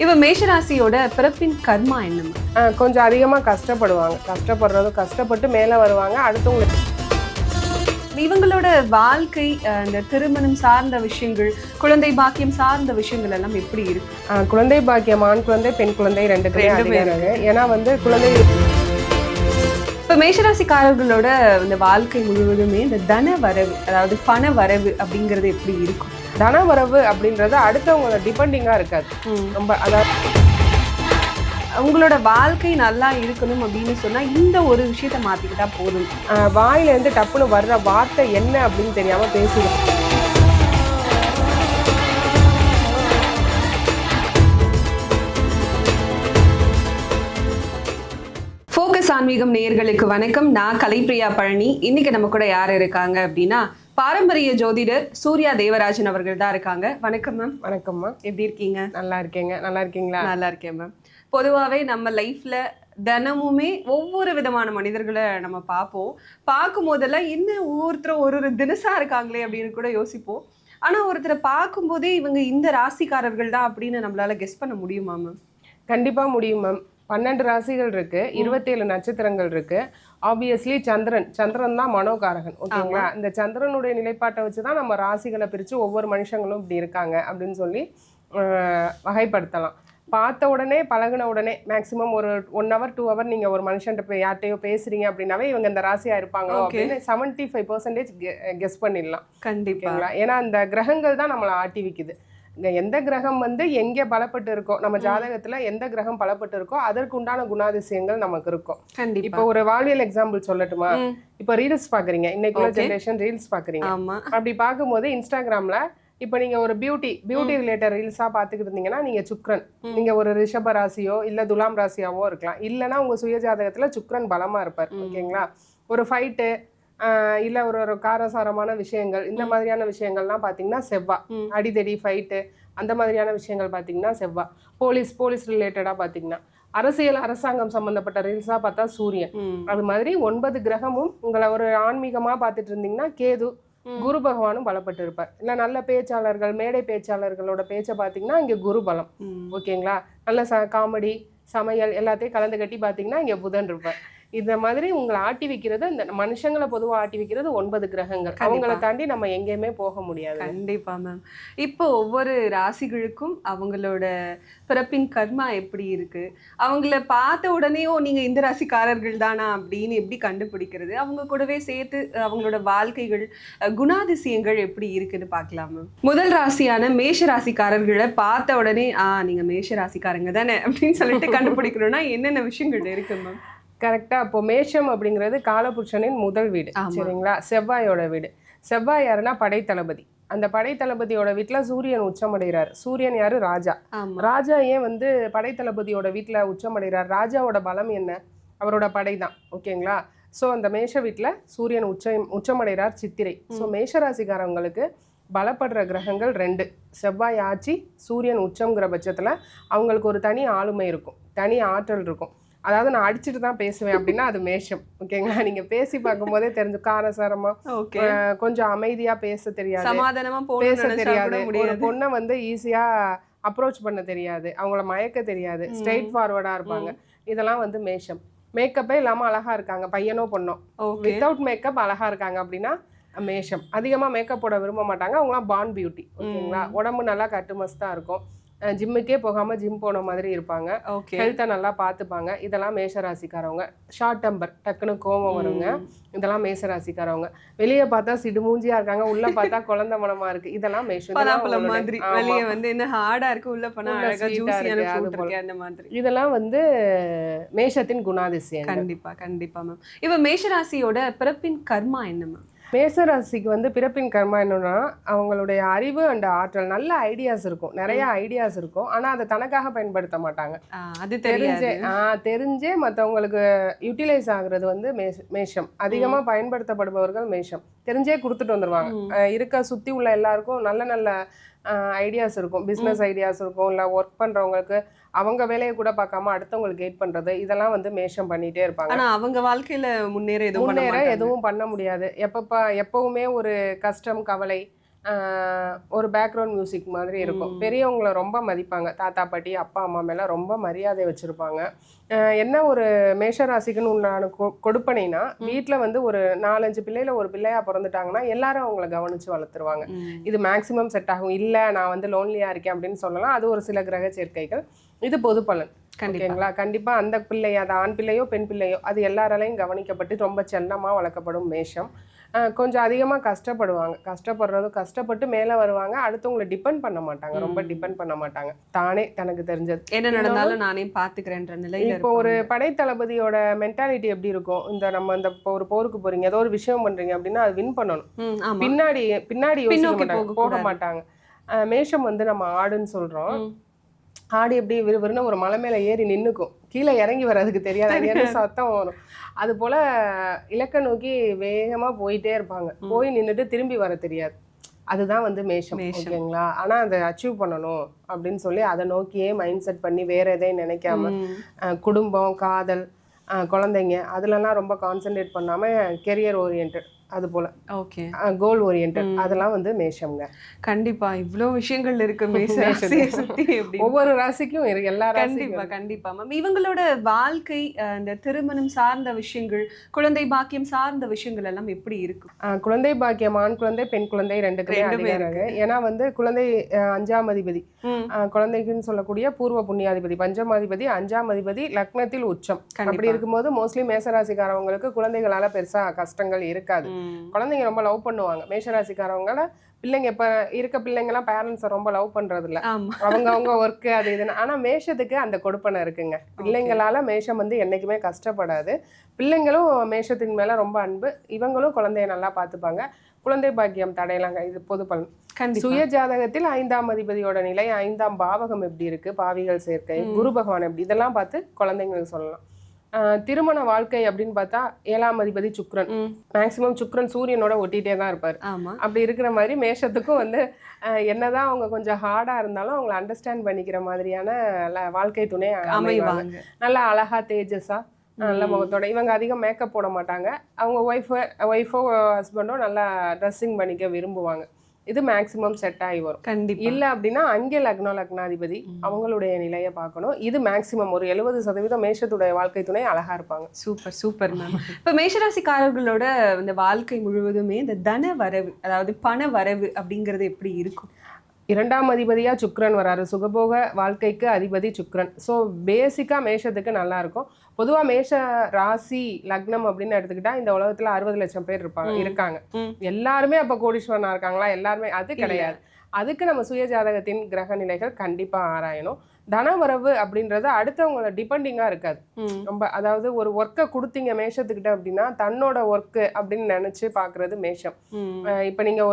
இப்ப மேஷராசியோட பிறப்பின் கர்மா என்னமா? கொஞ்சம் அதிகமாக கஷ்டப்படுவாங்க. கஷ்டப்பட்டு மேலே வருவாங்க. அடுத்தவங்களுக்கு இவங்களோட வாழ்க்கை இந்த திருமணம் சார்ந்த விஷயங்கள், குழந்தை பாக்கியம் சார்ந்த விஷயங்கள் எல்லாம் எப்படி இருக்கு? குழந்தை பாக்கியம், ஆண் குழந்தை பெண் குழந்தை ரெண்டுமே இருக்கு. ஏன்னா குழந்தை இப்ப மேஷராசிக்காரர்களோட இந்த வாழ்க்கை முழுவதுமே இந்த தன வரவு, அதாவது பண வரவு அப்படிங்கிறது எப்படி இருக்கும்? தன வரவு அப்படின்றது அடுத்தவங்கள டிபெண்டிங்காக இருக்காது. ரொம்ப அதாவது உங்களோட வாழ்க்கை நல்லா இருக்கணும் அப்படின்னு சொன்னா இந்த ஒரு விஷயத்த மாத்திக்கிட்டா போதும். வாயிலேருந்து டப்புன்னு வர்ற வார்த்தை என்ன அப்படின்னு தெரியாம பேசுவோம். ஃபோக்கஸ் ஆன்மீகம் நேயர்களுக்கு வணக்கம். நான் கலைப்பிரியா பழனி. இன்னைக்கு நம்ம கூட யார் இருக்காங்க அப்படின்னா பாரம்பரிய ஜோதிடர் சூர்யா தேவராஜன் அவர்கள் தான் இருக்காங்க. வணக்கம் மேம். வணக்கம்மா. எப்படி இருக்கீங்க? நல்லா இருக்கேங்க. நல்லா இருக்கீங்களா? நல்லா இருக்கேன் மேம். பொதுவாகவே நம்ம லைஃப்ல தினமுமே ஒவ்வொரு விதமான மனிதர்களை நம்ம பார்க்கும் போதெல்லாம் என்ன ஒவ்வொருத்தரும் ஒரு தினசா இருக்காங்களே அப்படின்னு கூட யோசிப்போம். ஆனா ஒருத்தரை பார்க்கும்போதே இவங்க இந்த ராசிக்காரர்கள் தான் அப்படின்னு நம்மளால கெஸ் பண்ண முடியுமா மேம்? கண்டிப்பா முடியும் மேம். 12 ராசிகள் இருக்கு, 27 நட்சத்திரங்கள் இருக்கு. ஆப்வியஸ்லி சந்திரன் தான் மனோகாரகன். ஓகேங்களா? இந்த சந்திரனுடைய நிலைப்பாட்டை வச்சுதான் நம்ம ராசிகளை பிரிச்சு ஒவ்வொரு மனுஷங்களும் இப்படி இருக்காங்க அப்படின்னு சொல்லி வகைப்படுத்தலாம். பார்த்த உடனே பழகின உடனே மேக்ஸிமம் ஒரு 1 hour 2 hour நீங்க ஒரு மனுஷன்ட்ட யார்ட்டையோ பேசுறீங்க அப்படின்னாவே இவங்க இந்த ராசியா இருப்பாங்களோ அப்படின்னு 75% கெஸ் பண்ணிடலாம். கண்டிப்பா. ஏன்னா அந்த கிரகங்கள் தான் நம்மளை ஆட்டி விக்குது. எந்த கிரகம் எங்கே பலப்பட்டு இருக்கோ, நம்ம ஜாதகத்துல எந்த கிரகம் பலப்பட்டு இருக்கோ அதற்கு உண்டான குணாதிசயங்கள் நமக்கு இருக்கும். இப்போ ஒரு வாழ்வியல் எக்ஸாம்பிள் சொல்லட்டுமா? இப்போ ரீல்ஸ் பாக்குறீங்க, இன்னைக்குள்ள ஜெனரேஷன் ரீல்ஸ் பாக்குறீங்க. அப்படி பார்க்கும்போது இன்ஸ்டாகிராம்ல இப்போ நீங்க ஒரு பியூட்டி ரிலேட்டட் ரீல்ஸா பாத்துக்கிட்டு இருந்தீங்கன்னா நீங்க சுக்ரன், நீங்க ஒரு ரிஷப ராசியோ இல்ல துலாம் ராசியாவோ இருக்கலாம். இல்லைன்னா உங்க சுய ஜாதகத்துல சுக்ரன் பலமா இருப்பார். ஓகேங்களா? ஒரு ஃபைட்டு இல்ல ஒரு காரசாரமான விஷயங்கள், இந்த மாதிரியான விஷயங்கள்லாம் பாத்தீங்கன்னா செவ்வாய். அடிதடி ஃபைட்டு அந்த மாதிரியான விஷயங்கள் பாத்தீங்கன்னா செவ்வாய். போலீஸ் ரிலேட்டடா பாத்தீங்கன்னா அரசாங்கம் சம்பந்தப்பட்ட ரீல்ஸா பார்த்தா சூரியன். அது மாதிரி 9 கிரகமும் உங்களை ஒரு ஆன்மீகமா பார்த்துட்டு இருந்தீங்கன்னா கேது, குரு பகவானும் பலப்பட்டு இருப்பார். இல்ல நல்ல பேச்சாளர்கள், மேடை பேச்சாளர்களோட பேச்சை பாத்தீங்கன்னா இங்க குரு பலம். ஓகேங்களா? நல்ல காமெடி, சமையல் எல்லாத்தையும் கலந்து கட்டி பாத்தீங்கன்னா இங்க புதன் இருப்பார். இந்த மாதிரி உங்களை ஆட்டி வைக்கிறது, இந்த மனுஷங்களை பொதுவாக ஆட்டி வைக்கிறது 9 கிரகங்கள். அவங்களை தாண்டி நம்ம எங்கேயுமே போக முடியாது. கண்டிப்பா மேம். இப்போ ஒவ்வொரு ராசிகளுக்கும் அவங்களோட பிறப்பின் கர்மா எப்படி இருக்கு, அவங்கள பார்த்த உடனே நீங்க இந்த ராசிக்காரர்கள் தானா அப்படின்னு எப்படி கண்டுபிடிக்கிறது, அவங்க கூடவே சேர்த்து அவங்களோட வாழ்க்கைகள், குணாதிசயங்கள் எப்படி இருக்குன்னு பார்க்கலாம் மேம். முதல் ராசியான மேஷ ராசிக்காரர்களை பார்த்த உடனே நீங்க மேஷ ராசிக்காரங்க தானே அப்படின்னு சொல்லிட்டு கண்டுபிடிக்கணும்னா என்னென்ன விஷயங்கள் இருக்கு மேம்? கரெக்டா. அப்போ மேஷம் அப்படிங்கிறது காலபுருஷனின் முதல் வீடு. சரிங்களா? செவ்வாயோட வீடு. செவ்வாய் யாருன்னா படைத்தளபதி. அந்த படைத்தளபதியோட வீட்டுல சூரியன் உச்சமடைகிறார். சூரியன் யாரு? ராஜா. ராஜா ஏன் படைத்தளபதியோட வீட்டுல உச்சமடைகிறார்? ராஜாவோட பலம் என்ன? அவரோட படை தான். ஓகேங்களா? ஸோ அந்த மேஷ வீட்டுல சூரியன் உச்சமடைகிறார் சித்திரை. ஸோ மேஷராசிக்காரவங்களுக்கு பலப்படுற கிரகங்கள் 2. செவ்வாய் ஆட்சி, சூரியன் உச்சம்ங்கிற பட்சத்துல அவங்களுக்கு ஒரு தனி ஆளுமை இருக்கும், தனி ஆற்றல் இருக்கும். அதாவது நான் அடிச்சுட்டு தான் பேசுவேன் அப்படின்னா அது மேஷம். ஓகேங்களா? நீங்க பேசி பார்க்கும் போதே தெரிஞ்சு காரசாரமா, கொஞ்சம் அமைதியா பேச தெரியாது, பேச தெரியாது. ஒரு பொண்ணை ஈஸியா அப்ரோச் பண்ண தெரியாது, அவங்கள மயக்க தெரியாது, ஸ்ட்ரெயிட் ஃபார்வர்டா இருப்பாங்க. இதெல்லாம் மேஷம். மேக்கப்பே இல்லாம அழகா இருக்காங்க, பையனோ பொண்ணோ, வித்தவுட் மேக்கப் அழகா இருக்காங்க அப்படின்னா மேஷம். அதிகமா மேக்கப் போட விரும்ப மாட்டாங்க, அவங்களாம் பார்ன் பியூட்டி. ஓகேங்களா? உடம்பு நல்லா கட்டுமஸ்தா இருக்கும், ஜிம்முக்கே போகாம ஜிம் போன மாதிரி இருப்பாங்க, ஹெல்த்தை நல்லா பார்த்துப்பாங்க. இதெல்லாம் மேஷராசிக்காரவங்க. ஷார்ட் டெம்பர், டக்குன்னு கோபம் வருங்க. இதெல்லாம் மேஷராசிக்காரவங்க. வெளியே பார்த்தா சிடுமூஞ்சியா இருக்காங்க, உள்ள பார்த்தா குழந்தை மனமா இருக்கு. இதெல்லாம் மேஷம். இதெல்லாம் மேஷத்தின் குணாதிசயம். கண்டிப்பா கண்டிப்பா மேம். இப்ப மேஷராசியோட பிறப்பின் கர்மா என்ன மேம்? மேஷராசிக்கு பிறப்பின் கர்மா என்னன்னா, அவங்களுடைய அறிவு அண்ட் ஆற்றல், நல்ல ஐடியாஸ் இருக்கும், நிறைய ஐடியாஸ் இருக்கும். ஆனா அதை தனக்காக பயன்படுத்த மாட்டாங்க. அது தெரிஞ்சே மற்றவங்களுக்கு யூட்டிலைஸ் ஆகுறது மேஷம். அதிகமா பயன்படுத்தப்படுபவர்கள் மேஷம். தெரிஞ்சே கொடுத்துட்டு வந்துருவாங்க. இருக்க சுத்தி உள்ள எல்லாருக்கும் நல்ல நல்ல ஐடியாஸ் இருக்கும், பிஸ்னஸ் ஐடியாஸ் இருக்கும். இல்லை ஒர்க் பண்றவங்களுக்கு அவங்க வேலையை கூட பார்க்காம அடுத்தவங்களுக்கு கைட் பண்றது, இதெல்லாம் மேஷம் பண்ணிட்டே இருப்பாங்க. ஆனா அவங்க வாழ்க்கையில முன்னேற எதுவும் பண்ண முடியாது. எப்பவுமே ஒரு கஷ்டம், கவலை, ஒரு பேக்ரவுண்ட் மியூசிக் மாதிரி இருக்கும். பெரியவங்களை ரொம்ப மதிப்பாங்க. தாத்தா பாட்டி அப்பா அம்மா மேலே ரொம்ப மரியாதை வச்சுருப்பாங்க. என்ன ஒரு மேஷராசிக்குன்னு உண்டான கொடுப்பனைனா, வீட்டில் வந்து ஒரு 4-5 பிள்ளையில ஒரு பிள்ளையாக பிறந்துட்டாங்கன்னா எல்லாரும் அவங்கள கவனித்து வளர்த்துருவாங்க. இது மேக்ஸிமம் செட் ஆகும். இல்லை நான் வந்து லோன்லியாக இருக்கேன் அப்படின்னு சொல்லலாம். அது ஒரு சில கிரக சேர்க்கைகள். இது பொது பலன். ஓகேங்களா? கண்டிப்பாக அந்த பிள்ளை, அது ஆண் பிள்ளையோ பெண் பிள்ளையோ, அது எல்லாராலையும் கவனிக்கப்பட்டு ரொம்ப செல்லமாக வளர்க்கப்படும் மேஷம். கொஞ்சம் அதிகமாக கஷ்டப்படுவாங்க. கஷ்டப்பட்டு மேலே வருவாங்க. அடுத்தவங்களை டிபெண்ட் பண்ண மாட்டாங்க. ரொம்ப டிபெண்ட் பண்ண மாட்டாங்க. தானே தனக்கு தெரிஞ்சது என்ன நடந்தாலும் நானே பார்த்துக்கிறேன்ற நிலையில. இப்போ ஒரு படைத்தளபதியோட மென்டாலிட்டி எப்படி இருக்கும்? நம்ம இந்த ஒரு போருக்கு போறீங்க, ஏதோ ஒரு விஷயம் பண்றீங்க அப்படின்னா அது வின் பண்ணணும். பின்னாடி போக மாட்டாங்க. மேஷம் வந்து நம்ம ஆடுன்னு சொல்றோம். ஆடு எப்படி விறுவிறுன்னு ஒரு மலை மேலே ஏறி நின்றுக்கும், கீழே இறங்கி வர்றதுக்கு தெரியாது, என்ன சத்தம் வரும். அது போல் இலக்கை நோக்கி வேகமாக போயிட்டே இருப்பாங்க. போய் நின்றுட்டு திரும்பி வர தெரியாது. அதுதான் வந்து மேஷம். ஓகேங்களா? ஆனால் அதை அச்சீவ் பண்ணணும் அப்படின்னு சொல்லி அதை நோக்கியே மைண்ட் செட் பண்ணி வேற எதையும் நினைக்காம குடும்பம், காதல், குழந்தைங்க அதுலலாம் ரொம்ப கான்சென்ட்ரேட் பண்ணாமல் கெரியர் ஓரியன்ட், அது போல ஓகே கோல் ஓரியன்ட், அதெல்லாம் வந்து மேஷம்ங்க. கண்டிப்பா இவ்ளோ விஷயங்கள் இருக்கு மேஷ ராசியை சுத்தி. ஒவ்வொரு ராசிக்கும் எல்லா கண்டிப்பா கண்டிப்பா மேம். இவங்களோட வாழ்க்கை, இந்த திருமணம் சார்ந்த விஷயங்கள், குழந்தை பாக்கியம் சார்ந்த விஷயங்கள் எல்லாம் எப்படி இருக்கு? குழந்தை பாக்கியம் ஆண் குழந்தை பெண் குழந்தை ரெண்டுக்குமே இருக்கு. ஏன்னா வந்து குழந்தை 5ஆம் அதிபதி, குழந்தைக்குன்னு சொல்லக்கூடிய பூர்வ புண்ணியாதிபதி, பஞ்சமாதிபதி, 5ஆம் அதிபதி லக்னத்தில் உச்சம். அப்படி இருக்கும்போது மோஸ்ட்லி மேசராசிக்காரவங்களுக்கு குழந்தைகளால பெருசா கஷ்டங்கள் இருக்காது. குழந்தைங்க ரொம்ப லவ் பண்ணுவாங்க. மேஷராசிக்காரவங்கள பிள்ளைங்க இப்ப இருக்க பிள்ளைங்கலாம் பேரண்ட்ஸை ரொம்ப லவ் பண்றது இல்ல. அவங்க ஒர்க்கு அது இதுன்னு. ஆனா மேஷத்துக்கு அந்த கொடுப்பனை இருக்குங்க. பிள்ளைங்களால மேஷம் வந்து என்னைக்குமே கஷ்டப்படாது. பிள்ளைங்களும் மேஷத்தின் மேல ரொம்ப அன்பு. இவங்களும் குழந்தைய நல்லா பார்த்துப்பாங்க. குழந்தை பாக்கியம் தடையலாங்க. இது பொது பலன். சுய ஜாதகத்தில் 5ஆம் அதிபதியோட நிலை, 5ஆம் பாவகம் எப்படி இருக்கு, பாவிகள் சேர்க்கை, குரு பகவான் எப்படி, இதெல்லாம் பார்த்து குழந்தைங்களுக்கு சொல்லலாம். திருமண வாழ்க்கை அப்படின்னு பார்த்தா 7ஆம் அதிபதி சுக்ரன். மேக்சிமம் சுக்ரன் சூரியனோட ஒட்டிகிட்டே தான் இருப்பார். அப்படி இருக்கிற மாதிரி மேஷத்துக்கும் வந்து என்னதான் அவங்க கொஞ்சம் ஹார்டா இருந்தாலும் அவங்களை அண்டர்ஸ்டாண்ட் பண்ணிக்கிற மாதிரியான வாழ்க்கை துணை அமைவாங்க. நல்லா அழகா தேஜஸா நல்ல முகத்தோட. இவங்க அதிகம் மேக்கப் போட மாட்டாங்க. அவங்க ஒய்ஃபோ ஹஸ்பண்டோ நல்லா ட்ரெஸ்ஸிங் பண்ணிக்க விரும்புவாங்க. இது மேக்சிமம் செட் ஆகி வரும். கண்டிப்பா இல்ல அப்படின்னா அங்கே லக்னாதிபதி அவங்களுடைய நிலையை பார்க்கணும். இது மேக்சிமம் ஒரு 70% மேஷத்துடைய வாழ்க்கை துணை அழகா இருப்பாங்க. Super super ma'am. இப்ப மேஷராசிக்காரர்களோட இந்த வாழ்க்கை முழுவதுமே இந்த தன வரவு, அதாவது பண வரவு அப்படிங்கிறது எப்படி இருக்கும்? 2ஆம் அதிபதியா சுக்ரன் வராரு. சுகபோக வாழ்க்கைக்கு அதிபதி சுக்ரன். ஸோ பேசிக்கா மேஷத்துக்கு நல்லா இருக்கும். பொதுவாக மேஷ ராசி லக்னம் அப்படின்னு எடுத்துக்கிட்டா இந்த உலகத்துல 60 லட்சம் பேர் இருக்காங்க. எல்லாருமே அப்ப கோடீஸ்வரனா இருக்காங்களா? எல்லாருமே அது கிடையாது. அதுக்கு நம்ம சுய ஜாதகத்தின் கிரக நிலைகள் கண்டிப்பா ஆராயணும். தனவரவு அப்படின்றது அடுத்தவங்கள டிபெண்டிங்கா இருக்காது. ரொம்ப அதாவது ஒரு ஒர்க்கை கொடுத்தீங்க மேஷத்துக்கிட்ட அப்படின்னா தன்னோட ஒர்க்கு அப்படின்னு நினைச்சு பாக்குறது மேஷம். இப்ப நீங்க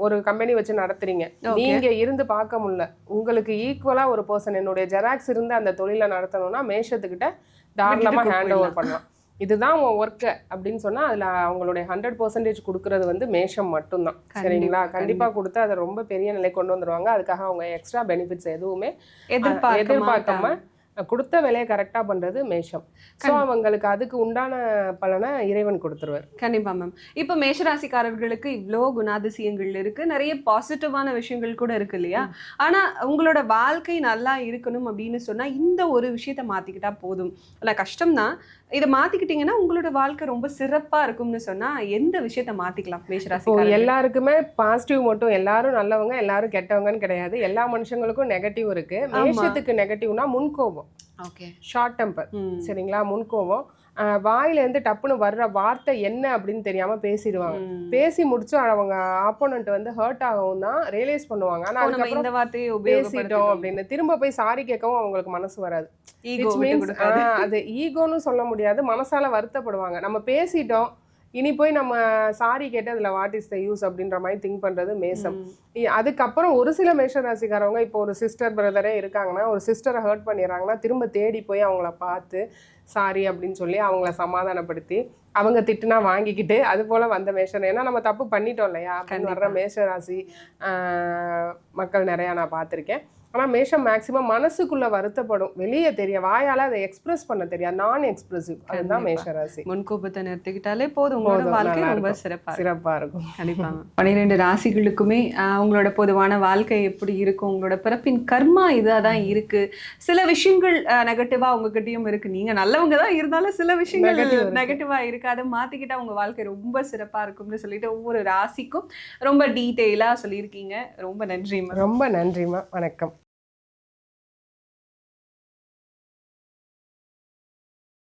ஒரு கம்பெனி வச்சு நடத்துறீங்க, நீங்க இருந்து பார்க்க முடியல, உங்களுக்கு ஈக்குவலா ஒரு பர்சன் என்னுடைய ஜெராக்ஸ் இருந்து அந்த தொழிலை நடத்தணும்னா மேஷத்துக்கிட்ட தாராளமா ஹேண்ட் ஓவர் பண்ணலாம். இதுதான் உன் ஒர்க்கு அப்படின்னு சொன்னா அதுல அவங்களுடைய 100% கொடுக்கறது வந்து மேஷம் மட்டும்தான். சரிங்களா? கண்டிப்பா கொடுத்து அதை ரொம்ப பெரிய நிலை கொண்டு வந்துருவாங்க. அதுக்காக அவங்க எக்ஸ்ட்ரா பெனிஃபிட்ஸ் எதுவுமே எதிர்பார்க்காம கொடுத்த வேலையை கரெக்டா பண்றது மேஷம். ஸோ அவங்களுக்கு அதுக்கு உண்டான பலனை இறைவன் கொடுத்துருவார். கண்டிப்பா மேம். இப்போ மேஷராசிக்காரர்களுக்கு இவ்வளோ குணாதிசயங்கள் இருக்கு, நிறைய பாசிட்டிவான விஷயங்கள் கூட இருக்கு இல்லையா? ஆனா உங்களோட வாழ்க்கை நல்லா இருக்கணும் அப்படின்னு சொன்னா இந்த ஒரு விஷயத்த மாத்திக்கிட்டா போதும், இல்ல கஷ்டம்தான், இதை மாத்திக்கிட்டீங்கன்னா உங்களோட வாழ்க்கை ரொம்ப சிறப்பா இருக்கும்னு சொன்னா எந்த விஷயத்த மாத்திக்கலாம் மேஷராசி? எல்லாருக்குமே பாசிட்டிவ் மட்டும், எல்லாரும் நல்லவங்க எல்லாரும் கெட்டவங்கன்னு கிடையாது. எல்லா மனுஷங்களுக்கும் நெகட்டிவ் இருக்கு. மேஷத்துக்கு நெகட்டிவ்னா முன்கோபம், ஷார்ட் டெம்பர். சரிங்களா? முன்கோபம். வாயிலேருந்து டப்புன்னு வர்ற வார்த்தை என்ன அப்படின்னு தெரியாம பேசிடுவாங்க. பேசி முடிச்சு அவங்க ஆப்போனன்ட் வந்து ஹர்ட் ஆகவும் தான் ரியலைஸ் பண்ணுவாங்க. ஆனா அதுக்கப்புறம் இந்த வார்த்தையை பேசிட்டோம் அப்படின்னு திரும்ப போய் சாரி கேட்கவும் அவங்களுக்கு மனசு வராது. அது ஈகோன்னு சொல்ல முடியாது, மனசால வருத்தப்படுவாங்க. நம்ம பேசிட்டோம், இனி போய் நம்ம சாரி கேட்டு அதுல வாட் இஸ் த யூஸ் அப்படின்ற மாதிரி திங்க் பண்றது மேஷம். அதுக்கப்புறம் ஒரு சில மேஷ ராசிக்காரவங்க இப்போ ஒரு சிஸ்டர் பிரதரே இருக்காங்கன்னா, ஒரு சிஸ்டரை ஹர்ட் பண்ணிடுறாங்கன்னா திரும்ப தேடி போய் அவங்கள பார்த்து சாரி அப்படின்னு சொல்லி அவங்கள சமாதானப்படுத்தி அவங்க திட்டுனா வாங்கிக்கிட்டு அது போல வந்த மேஷம். ஏன்னா நம்ம தப்பு பண்ணிட்டோம் இல்லையா அப்படின்னு வர்ற மேஷ ராசி மக்கள் நிறையா நான் பார்த்துருக்கேன். ஆனால் மேஷம் மேக்சிமம் மனசுக்குள்ள வருத்தப்படும், வெளியே தெரிய வாயால அதை எக்ஸ்பிரஸ் பண்ண தெரியாது, நான் எக்ஸ்பிரசிவ். அதுதான் மேஷராசி. முன்கோபத்தை நிறுத்திக்கிட்டாலே போதும், உங்களோட வாழ்க்கை ரொம்ப சிறப்பா இருக்கும். கண்டிப்பா 12 ராசிகளுக்குமே உங்களோட பொதுவான வாழ்க்கை எப்படி இருக்கும், உங்களோட பிறப்பின் கர்மா இதாதான் இருக்கு. சில விஷயங்கள் நெகட்டிவா உங்ககிட்டயும் இருக்கு, நீங்க நல்லவங்க தான் இருந்தாலும் சில விஷயங்கள் நெகட்டிவா இருக்கு. அதை மாத்திக்கிட்டா உங்க வாழ்க்கை ரொம்ப சிறப்பா இருக்கும்னு சொல்லிட்டு ஒவ்வொரு ராசிக்கும் ரொம்ப டீட்டெயிலா சொல்லியிருக்கீங்க. ரொம்ப நன்றிமா. ரொம்ப நன்றிமா. வணக்கம்.